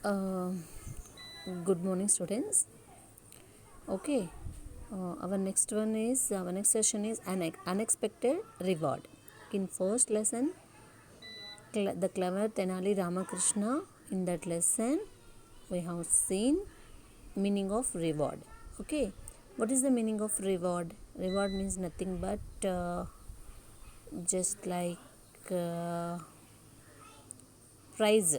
Uh, Good morning, students. Okay, our next session is an unexpected reward. In first lesson, the clever Tenali Ramakrishna. In that lesson, we have seen meaning of reward. Okay, what is the meaning of reward? Reward means nothing but just like prize.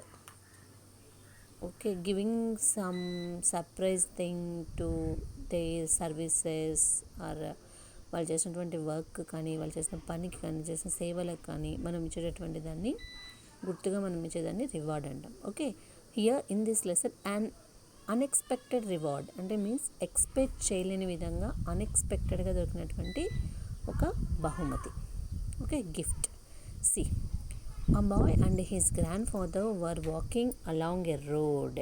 Okay, giving some surprise thing to their services or వాళ్ళు చేసినటువంటి work కానీ వాళ్ళు చేసిన పనికి కానీ చేసిన సేవలకు కానీ మనం ఇచ్చేటటువంటి దాన్ని గుర్తుగా మనం ఇచ్చేదాన్ని రివార్డ్ అంటాం. Okay, here in this lesson and unexpected reward అంటే మీన్స్ ఎక్స్పెక్ట్ చేయలేని విధంగా అన్ఎక్స్పెక్టెడ్గా దొరికినటువంటి ఒక బహుమతి. Okay, gift. See, a boy and his grandfather were walking along a road.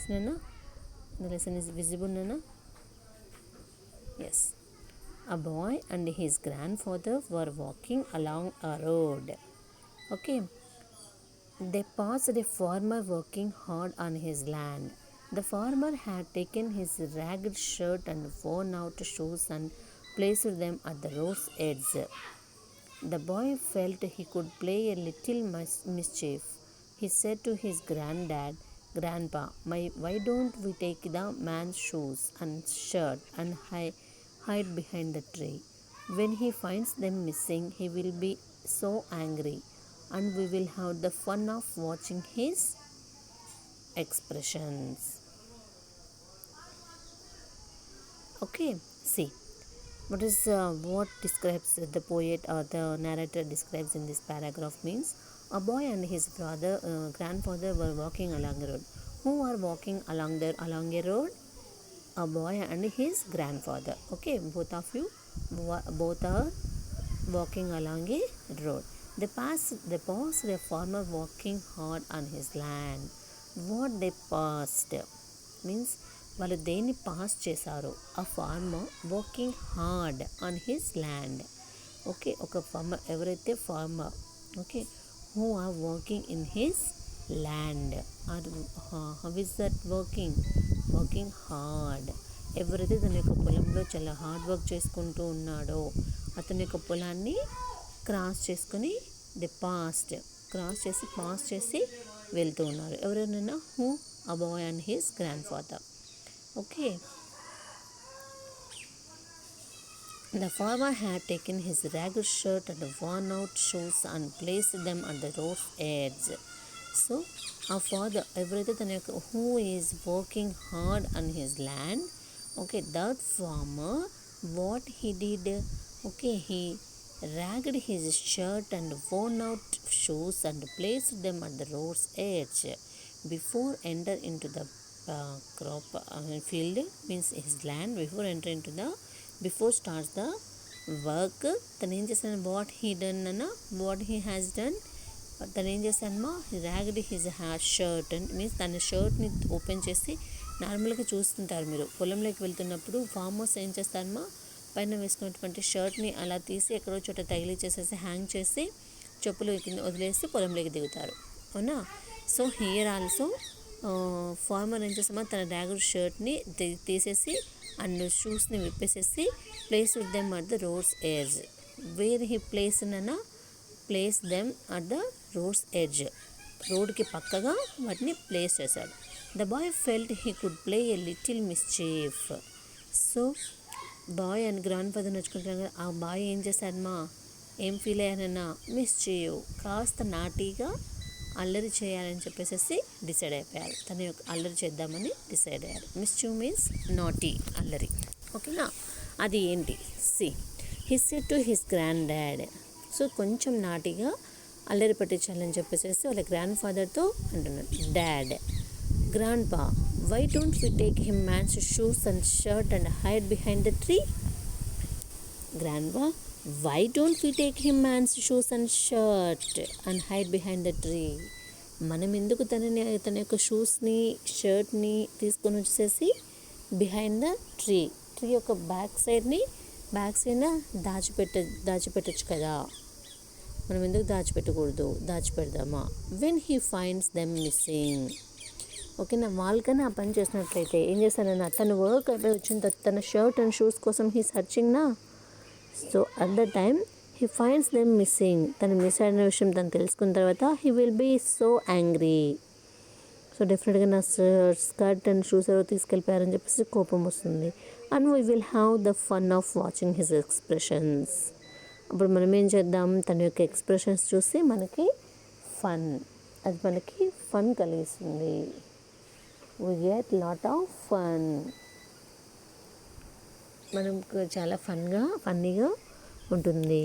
Nana, the lesson is visible, Nana? Yes. A boy and his grandfather were walking along a road. Okay. They passed a farmer working hard on his land. The farmer had taken his ragged shirt and worn out shoes and placed them at the road's edge. The boy felt he could play a little mischief. He said to his granddad, "Grandpa, why don't we take the man's shoes and shirt and hide behind the tree? When he finds them missing, he will be so angry, and we will have the fun of watching his expressions." Okay, see. What describes the poet or the narrator describes in this paragraph means a boy and his grandfather were walking along a road. Who are walking along a road? A boy and his grandfather. Okay, both of you both are walking along a road. They passed a farmer working hard on his land. What they passed means వాళ్ళు దేన్ని pass చేశారో ఆ farmer working hard on his land. Okay, ఒక farmer ఎవరైతే farmer okay who are working in his land or how is that working hard. ఎవరైతే తన యొక్క పొలంలో చాలా హార్డ్ వర్క్ చేసుకుంటూ ఉన్నాడో అతని యొక్క పొలాన్ని క్రాస్ చేసుకొని పాస్ చేసి వెళ్తూ ఉన్నారు. ఎవరైనా who a boy and his grandfather. Okay. The farmer had taken his ragged shirt and worn out shoes and placed them at the road's edge. So, our father, everything who is working hard on his land, okay, that farmer, what he did, okay, he ragged his shirt and worn out shoes and placed them at the road's edge before enter into the crop field means his land before starts the work. తను ఏం చేశాను what he has done తను ఏం చేశానమ్మా ragged his shirt and means తన షర్ట్ని open చేసి నార్మల్గా చూస్తుంటారు మీరు పొలంలోకి వెళ్తున్నప్పుడు ఫార్మర్స్ ఏం చేస్తారమ్మా పైన వేసుకున్నటువంటి షర్ట్ని అలా తీసి ఎక్కడో చోట తగిలి చేసేసి హ్యాంగ్ చేసి చెప్పులు కింద వదిలేసి పొలంలోకి దిగుతారు, అవునా? సో హియర్ ఆల్సో ఫార్మర్ ఏం చేస్తామో తన ర్యాగడ్ షర్ట్ని తీసేసి అండ్ షూస్ని విప్పేసేసి place them at the road's edge. Where he place them at the road's edge, రోడ్కి పక్కగా వాటిని ప్లేస్ చేశాడు. The boy felt he could play a little mischief. So boy and grandfather నచ్చుకుంటున్నాను కదా, ఆ బాయ్ ఏం చేశాడమ్మా, ఏం ఫీల్ అయ్యానన్నా, మిస్చీవ్ కాస్త నాటీగా అల్లరి చేయాలని చెప్పేసి డిసైడ్ అయిపోయారు. తన యొక్క అల్లరి చేద్దామని డిసైడ్ అయ్యారు. మిస్చీవ్ మీన్స్ నాటీ, అల్లరి. ఓకేనా, అది ఏంటి? See, he said to his granddad. So కొంచెం నాటీగా అల్లరి పట్టించాలని చెప్పేసి వాళ్ళ గ్రాండ్ ఫాదర్తో అంటున్నారు. Dad, grandpa, why don't we take him man's shoes and shirt and hide behind the tree? Grandpa, why don't we take him man's shoes and shirt and hide behind the tree? మనం ఎందుకు తన యొక్క షూస్ని షర్ట్ని తీసుకొని వచ్చేసి behind the tree యొక్క back సైడ్ని దాచిపెట్టచ్చు కదా, మనం ఎందుకు దాచిపెట్టకూడదు? దాచిపెడదామా? When he finds them missing. ఓకేనా, వాళ్ళకైనా ఆ పని చేసినట్లయితే ఏం చేస్తానన్నా తన వర్క్ అయిపోయి వచ్చిన తర్వాత తన షర్ట్ అండ్ షూస్ కోసం హీ సర్చింగ్ నా. So at the time he finds them missing. తను మిస్ అయిన విషయం తను తెలుసుకున్న తర్వాత he will be so angry. So డెఫినెట్గా నా స్కర్ట్ అండ్ షూస్ ఎవరో తీసుకెళ్ళిపోయారని చెప్పేసి కోపం వస్తుంది. And we will have the fun of watching his expressions. అప్పుడు మనం ఏం చేద్దాం, తన యొక్క ఎక్స్ప్రెషన్స్ చూసి మనకి అది మనకి ఫన్ కలిగిస్తుంది. We get lot of fun. మనకు చాలా ఫన్నీగా ఉంటుంది.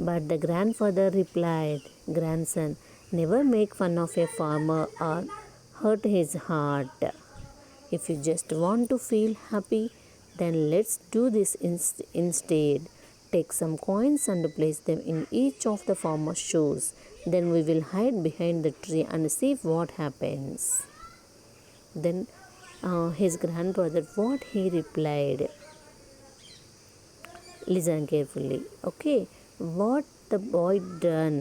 But the grandfather replied, grandson, never make fun of a farmer or hurt his heart. If you just want to feel happy, then let's do this instead. Take some coins and place them in each of the farmer's shoes. Then we will hide behind the tree and see what happens. Then his grandfather, what he replied. Listen carefully. Okay, what the boy done?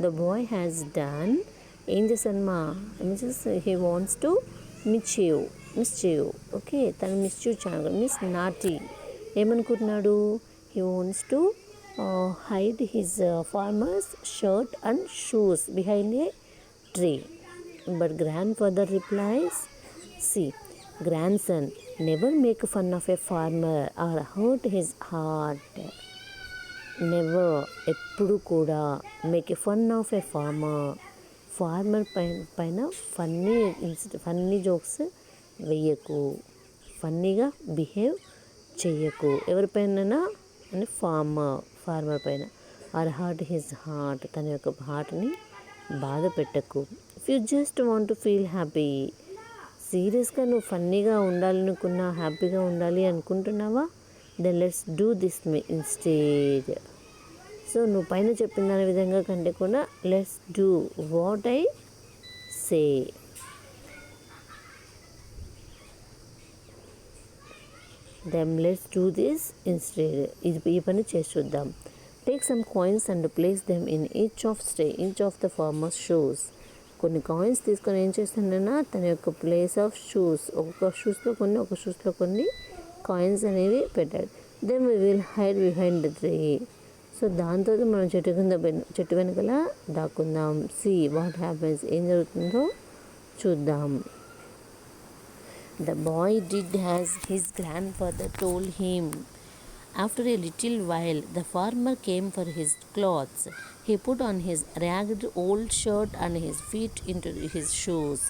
The boy has done. ఏం చేశానమ్మా, he wants to mischief. Okay, తను mischief channel miss naughty ఏమనుకుంటున్నాడు, he wants to hide his farmers shirt and shoes behind a tree. But grandfather replies, see grandson, never make fun of a farmer or hurt his heart. Never, ఎప్పుడు కూడా, make a fun of a farmer పైన funny jokes వెయ్యకు, ఫన్నీగా behave చెయ్యకు. ఎవరిపైన అని farmer పైన. Are hurt his heart, తన యొక్క హార్ట్ని బాధ పెట్టకు. If you just want to feel happy, సీరియస్గా నువ్వు ఫన్నీగా ఉండాలనుకున్నా, హ్యాపీగా ఉండాలి అనుకుంటున్నావా, then let's do this instead. So నువ్వు పైన చెప్పిన దాని విధంగా కంటే కూడా let's do what I say. Then let's do this instead, ఈ పని చేసి చూద్దాం. Take some coins and place them in each of the farmer's shoes. కొన్ని కాయిన్స్ తీసుకొని ఏం చేస్తానన్నా తన యొక్క ప్లేస్ ఆఫ్ షూస్, ఒక్కొక్క షూస్లో కొన్ని కాయిన్స్ అనేవి పెట్టాడు. Then we will hide behind the tree. So దాంతో మనం చెట్టు వెనకాల దాక్కుందాం. సీ వాట్ హ్యాపెన్స్, ఏం జరుగుతుందో చూద్దాం. The boy did as his grand father told him. After a little while, the farmer came for his clothes. He put on his ragged old shirt and his feet into his shoes.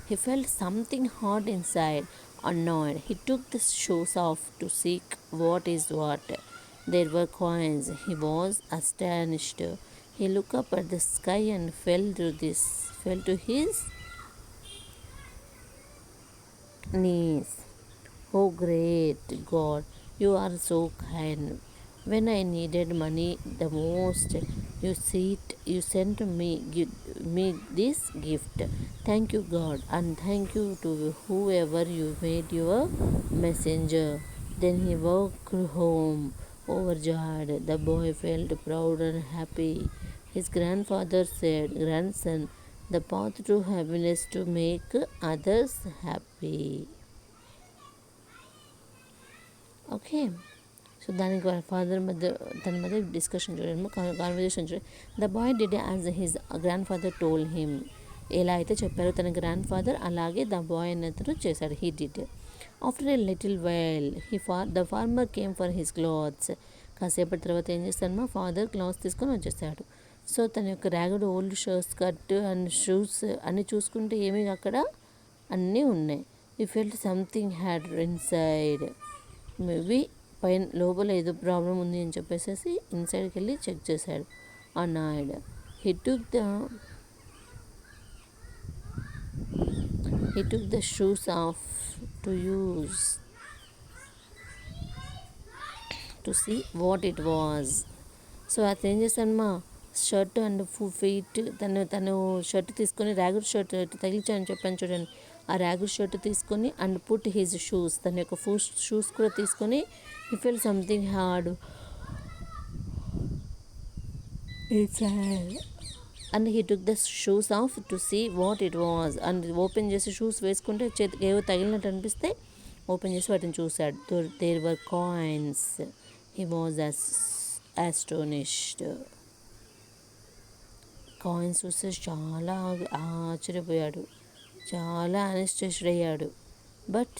He felt something hot inside. Annoyed, he took the shoes off to see what is what. There were coins. He was astonished. He looked up at the sky and fell to his knees. Oh great God, you are so kind. When I needed money the most, you sent me this gift. Thank you God, and thank you to whoever you made your messenger. Then he walked home overjoyed. The boy felt proud and happy. His grandfather said, "Grandson, the path to happiness to make others happy." Okay, so దానికి వాళ్ళ father తన మధ్య discussion చూడండి, conversation చూడండి. The boy did as his grandfather told him. ఎలా అయితే చెప్పారో తన గ్రాండ్ ఫాదర్, అలాగే ద బాయ్ అన్నతను చేశాడు. He did. After a little while the farmer came for his clothes. కాసేపటి తర్వాత ఏం చేస్తాడు, మా ఫాదర్ క్లాత్స్ తీసుకొని వచ్చేసాడు. సో తన యొక్క ర్యాగడ్ ఓల్డ్ స్కర్ట్ అండ్ షూస్ అన్నీ చూసుకుంటే ఏమీ అక్కడ అన్నీ ఉన్నాయి. ఈ felt something had inside. Maybe పైన లోపల ఏదో ప్రాబ్లం ఉంది అని చెప్పేసి ఇన్సైడ్కి వెళ్ళి చెక్ చేశాడు. అన్నాయిడ్ he took the shoes off to see what it was. So అతను ఏం చేశాను, మా షర్ట్ అండ్ ఫీట్ తను షర్ట్ తీసుకొని, ర్యాగుడ్ షర్ట్ తగిలించాను చెప్పాను చూడండి, ఆ ర్యాగుడ్ షర్ట్ తీసుకొని అండ్ పుట్ హిజ్ షూస్, తన యొక్క షూస్ కూడా తీసుకొని, he felt something hard inside. And he took the shoes off to see what it was. And open చేసి షూస్ వేసుకుంటే చేతికి ఏవో తగిలినట్టు అనిపిస్తే ఓపెన్ చేసి వాటిని చూశాడు. There were coins. He was astonished. Coins చూస్తే చాలా ఆశ్చర్యపోయాడు, చాలా అనిస్టేషన్ అయ్యాడు. But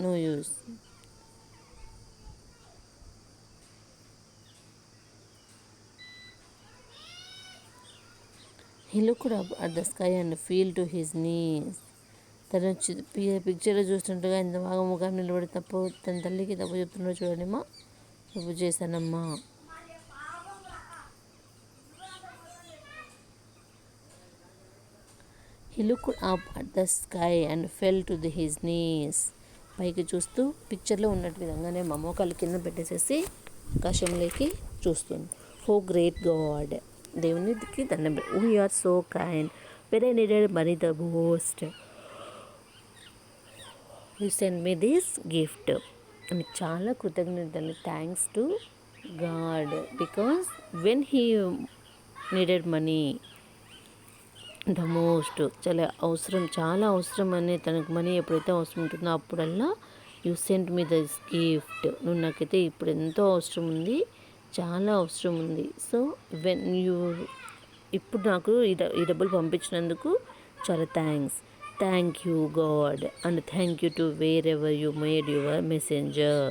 no use. He looked up at the sky and fell to his knees. తను పిక్చర్లో చూస్తుండగా ఇంత బాగా ముఖం నిలబడి తన తల్లికి తప్పు చెప్తున్నాడు. చూడండిమ్మా, తప్పు చేశానమ్మా. He looked up at the sky and fell to his knees. పైకి చూస్తూ పిక్చర్లో ఉన్నట్టు విధంగానే మోకాలు కింద పెట్టేసేసి ఆకాశంలోకి చూస్తుంది. ఓ గ్రేట్ గాడ్, దేవునికి దండం. We are so kind where I needed money the most. You send me this gift. అని చాలా కృతజ్ఞతలు. Thanks to God because when he needed money the most, చాలా అవసరం అని తనకు మనీ ఎప్పుడైతే అవసరం ఉంటుందో అప్పుడల్లా you sent me this gift. నువ్వు నాకైతే ఇప్పుడు ఎంతో అవసరం ఉంది, చాలా అవసరం ఉంది. సో వెన్ ఇప్పుడు నాకు ఈ డబ్బులు పంపించినందుకు చాలా thank you God and thank you to wear ever you made your messenger.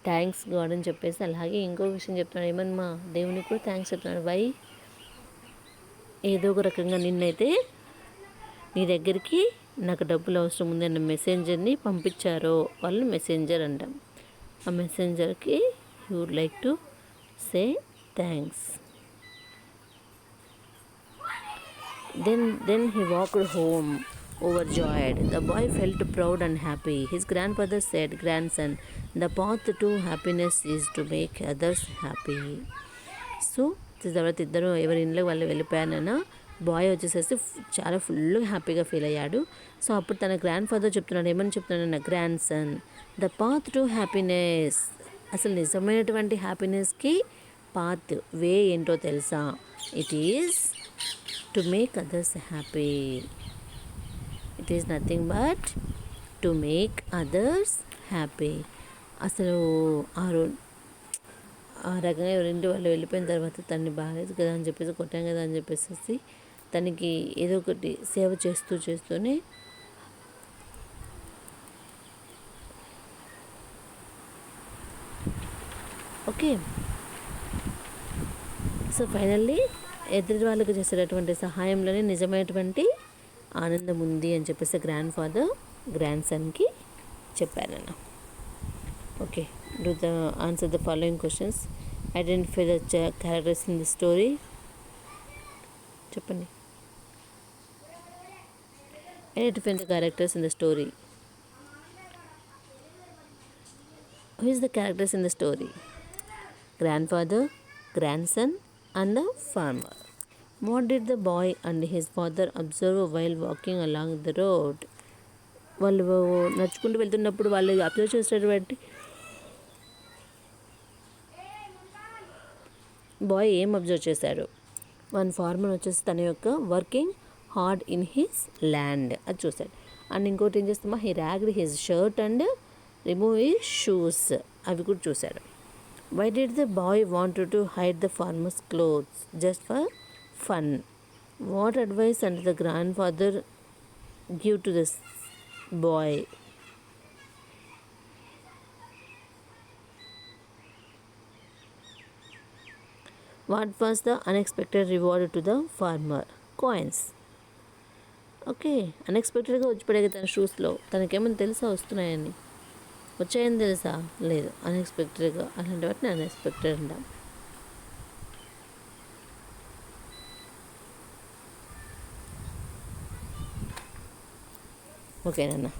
Thanks God అని చెప్పేసి అలాగే ఇంకో విషయం చెప్తున్నాడు. ఏమన్నా దేవునికి కూడా థ్యాంక్స్ చెప్తున్నాడు. వై, ఏదో ఒక రకంగా నిన్నైతే నీ దగ్గరికి నాకు డబ్బులు అవసరం ఉంది అన్న మెసెంజర్ని పంపించారో వాళ్ళు మెసెంజర్ అంటాం. ఆ మెసెంజర్కి you would like to say thanks. Then he walked home overjoyed. The boy felt proud and happy. His grandfather said, "Grandson, the path to happiness is to make others happy." So తర్వాత ఇద్దరు ఎవరి ఇంట్లో వాళ్ళు వెళ్ళిపోయానన్న bye వచ్చేసేసి చాలా full హ్యాపీగా feel అయ్యాడు. So అప్పుడు తన గ్రాండ్ ఫాదర్ చెప్తున్నాడు. ఏమని చెప్తున్నాడన్న, grandson, the path to happiness, అసలు నిజమైనటువంటి హ్యాపీనెస్కి పాత్ వే ఏంటో తెలుసా? It is to make others happy. It is nothing but to make others happy. అసలు ఆ రకంగా ఎవరింటి వాళ్ళు వెళ్ళిపోయిన తర్వాత తనని బాగాలేదు కదా అని చెప్పేసి, కొట్టాం కదా అని చెప్పేసి తనకి ఏదో ఒకటి సేవ చేస్తూనే ఓకే. సో ఫైనల్లీ ఎదుటి వాళ్ళకి చేసేటటువంటి సహాయంలోనే నిజమైనటువంటి ఆనందం ఉంది అని చెప్పేసి గ్రాండ్ ఫాదర్ గ్రాండ్ సన్కి చెప్పారన్న. Okay, do the answer the following questions. Identify the characters in the story. చెప్పండి. Identify the characters in the story. Who is the characters in the story? Grandfather, grandson and the farmer. What did the boy and his father observe while walking along the road? వాళ్ళు నడుచుకుంటూ వెళ్తున్నప్పుడు వాళ్ళు observe చేసేటువంటి bye ఏం observe చేశారు? One farmer వచ్చేసి తన యొక్క working hard in his land అది చూశాడు. అండ్ ఇంకోటి ఏం చేస్తామా, he ragged his shirt and remove his shoes అవి కూడా చూశాడు. Why did the boy wanted to hide the farmer's clothes just for fun? What advice and the grandfather give to this boy? What was the unexpected reward to the farmer? Coins. Okay, అన్ఎక్స్పెక్టెడ్గా వచ్చి పడే తన షూస్లో తనకేమైనా తెలుసా వస్తున్నాయని? వచ్చాయని తెలుసా? లేదు, అన్ఎక్స్పెక్టెడ్గా. అలాంటి వాటిని అన్ఎక్స్పెక్టెడ్ అంటాం. ఓకేనన్నా.